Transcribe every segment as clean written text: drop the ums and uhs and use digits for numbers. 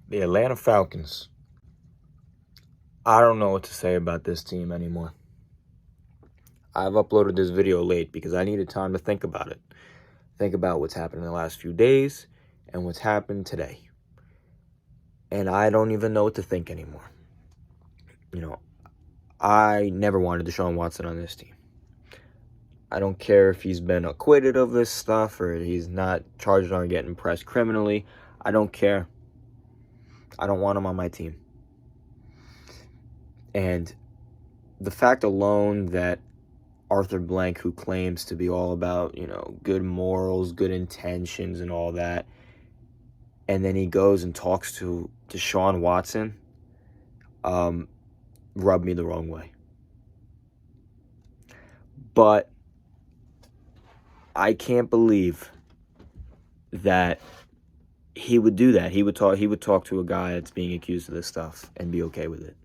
The Atlanta Falcons. I don't know what to say about this team anymore. I've uploaded this video late because I needed time to think about it. Think about what's happened in the last few days and what's happened today. And I don't even know what to think anymore. I never wanted Deshaun Watson on this team. I don't care if he's been acquitted of this stuff or he's not charged on getting pressed criminally. I don't care. I don't want him on my team. And the fact alone that Arthur Blank, who claims to be all about, good morals, good intentions and all that, and then he goes and talks to Deshaun Watson, rubbed me the wrong way. But I can't believe that he would do that. He would talk to a guy that's being accused of this stuff and be okay with it.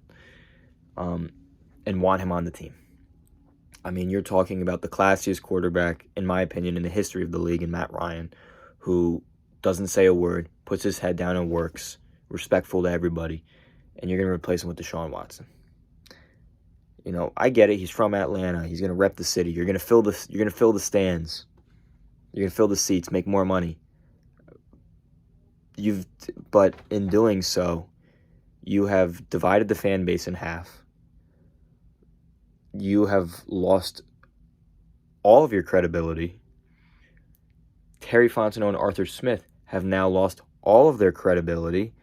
And want him on the team. I mean, you're talking about the classiest quarterback, in my opinion, in the history of the league, in Matt Ryan, who doesn't say a word, puts his head down and works, respectful to everybody, and you're going to replace him with Deshaun Watson. I get it. He's from Atlanta. He's going to rep the city. You're going to fill the stands. You're going to fill the seats, make more money. But in doing so, you have divided the fan base in half. You have lost all of your credibility. Terry Fontenot and Arthur Smith have now lost all of their credibility.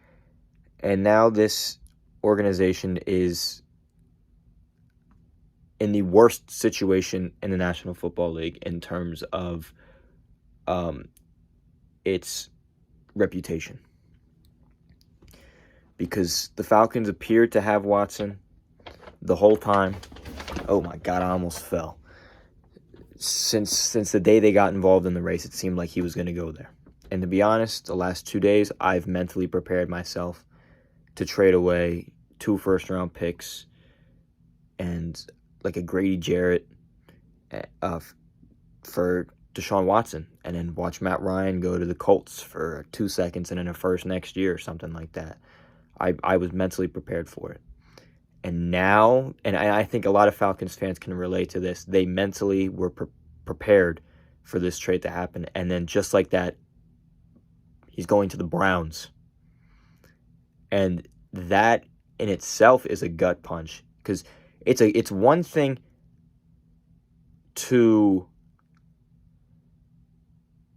And now this organization is in the worst situation in the National Football League in terms of its reputation. Because the Falcons appeared to have Watson the whole time. Oh my God, I almost fell. Since the day they got involved in the race, it seemed like he was going to go there. And to be honest, the last 2 days, I've mentally prepared myself to trade away 2 first-round picks and like a Grady Jarrett for Deshaun Watson, and then watch Matt Ryan go to the Colts for 2 seconds and then a first next year or something like that. I was mentally prepared for it. And now, and I think a lot of Falcons fans can relate to this, they mentally were prepared for this trade to happen. And then just like that, he's going to the Browns. And that in itself is a gut punch. Because it's one thing to...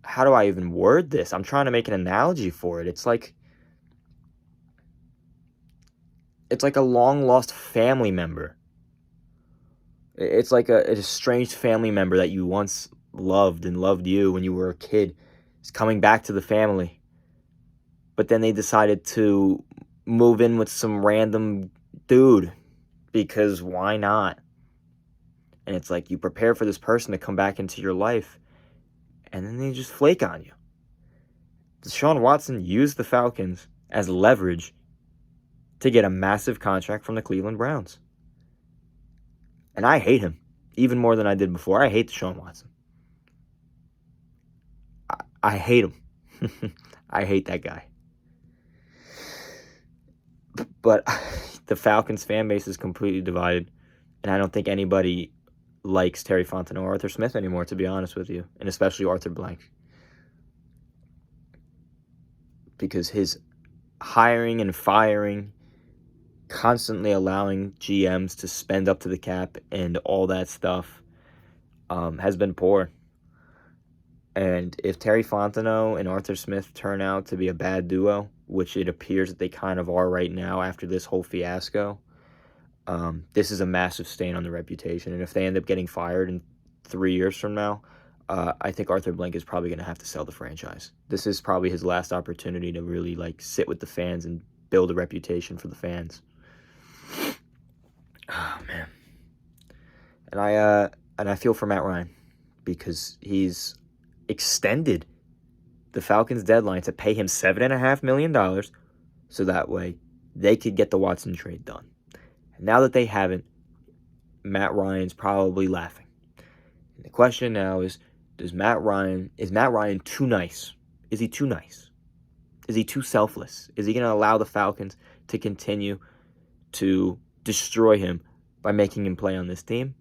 How do I even word this? I'm trying to make an analogy for it. It's like a long-lost family member. It's like a estranged family member that you once loved and loved you when you were a kid. Is coming back to the family. But then they decided to move in with some random dude. Because why not? And it's like you prepare for this person to come back into your life. And then they just flake on you. Deshaun Watson used the Falcons as leverage to get a massive contract from the Cleveland Browns. And I hate him even more than I did before. I hate Deshaun Watson. I hate him. I hate that guy. But the Falcons fan base is completely divided. And I don't think anybody likes Terry Fontenot or Arthur Smith anymore, to be honest with you. And especially Arthur Blank. Because his hiring and firing, constantly allowing GMs to spend up to the cap and all that stuff has been poor. And if Terry Fontenot and Arthur Smith turn out to be a bad duo, which it appears that they kind of are right now after this whole fiasco, this is a massive stain on the reputation. And if they end up getting fired in 3 years from now, I think Arthur Blank is probably going to have to sell the franchise. This is probably his last opportunity to really sit with the fans and build a reputation for the fans. Oh man. And I feel for Matt Ryan because he's extended the Falcons' deadline to pay him $7.5 million so that way they could get the Watson trade done. And now that they haven't, Matt Ryan's probably laughing. And the question now is Matt Ryan too nice? Is he too nice? Is he too selfless? Is he going to allow the Falcons to continue to destroy him by making him play on this team?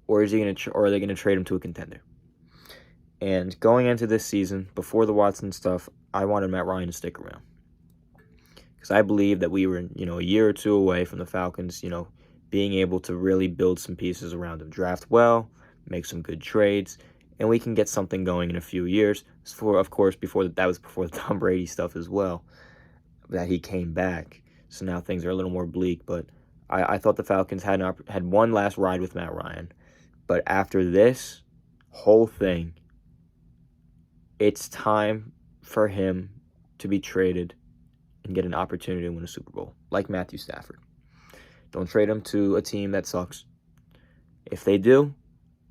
Or is he going to, or are they going to trade him to a contender? And going into this season, before the Watson stuff, I wanted Matt Ryan to stick around. Because I believe that we were, a year or two away from the Falcons, being able to really build some pieces around him, draft well, make some good trades, and we can get something going in a few years. Of course, that was before the Tom Brady stuff as well, that he came back. So now things are a little more bleak. But I thought the Falcons had one last ride with Matt Ryan. But after this whole thing, it's time for him to be traded and get an opportunity to win a Super Bowl, like Matthew Stafford. Don't trade him to a team that sucks. If they do,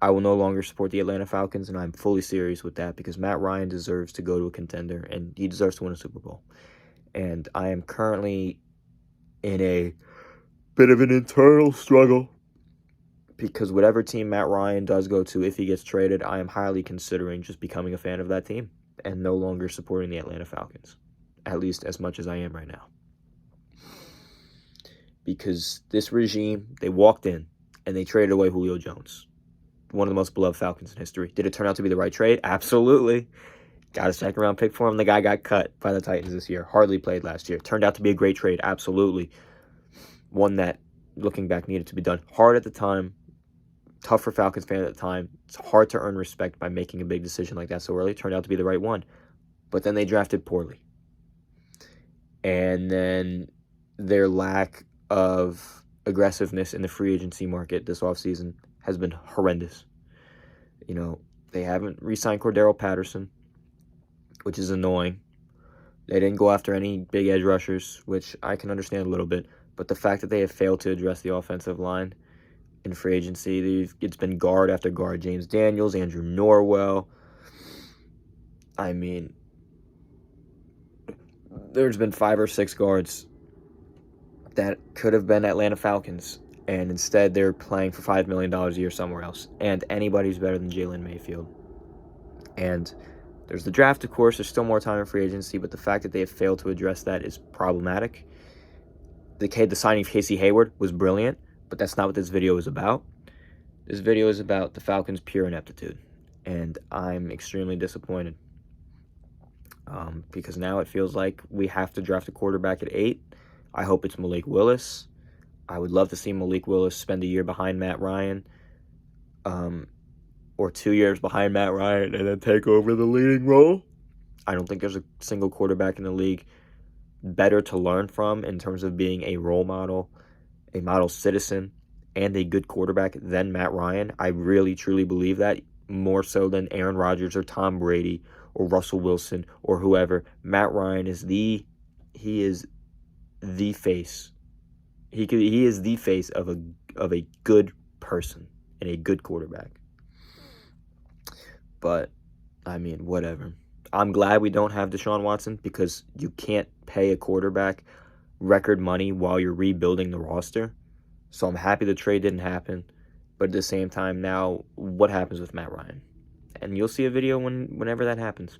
I will no longer support the Atlanta Falcons, and I'm fully serious with that because Matt Ryan deserves to go to a contender, and he deserves to win a Super Bowl. And I am currently in a bit of an internal struggle because whatever team Matt Ryan does go to, if he gets traded, I am highly considering just becoming a fan of that team and no longer supporting the Atlanta Falcons, at least as much as I am right now. Because this regime, they walked in and they traded away Julio Jones, one of the most beloved Falcons in history. Did it turn out to be the right trade? Absolutely. Got a second-round pick for him. The guy got cut by the Titans this year. Hardly played last year. Turned out to be a great trade. Absolutely. One that, looking back, needed to be done. Hard at the time. Tough for Falcons fans at the time. It's hard to earn respect by making a big decision like that so early. Turned out to be the right one. But then they drafted poorly. And then their lack of aggressiveness in the free agency market this offseason has been horrendous. They haven't re-signed Cordero Patterson, which is annoying. They didn't go after any big edge rushers, which I can understand a little bit. But the fact that they have failed to address the offensive line in free agency, it's been guard after guard. James Daniels, Andrew Norwell. I mean, there's been 5 or 6 guards that could have been Atlanta Falcons, and instead they're playing for $5 million a year somewhere else. And anybody's better than Jalen Mayfield. And there's the draft, of course. There's still more time in free agency, but the fact that they have failed to address that is problematic. The signing of Casey Hayward was brilliant, but that's not what this video is about. This video is about the Falcons' pure ineptitude, and I'm extremely disappointed because now it feels like we have to draft a quarterback at 8. I hope it's Malik Willis. I would love to see Malik Willis spend a year behind Matt Ryan, or 2 years behind Matt Ryan and then take over the leading role. I don't think there's a single quarterback in the league better to learn from in terms of being a role model, a model citizen, and a good quarterback than Matt Ryan. I really, truly believe that, more so than Aaron Rodgers or Tom Brady or Russell Wilson or whoever. Matt Ryan is the face. He is the face of a good person and a good quarterback. But, I mean, whatever. I'm glad we don't have Deshaun Watson because you can't pay a quarterback record money while you're rebuilding the roster. So I'm happy the trade didn't happen. But at the same time, now, what happens with Matt Ryan? And you'll see a video whenever that happens.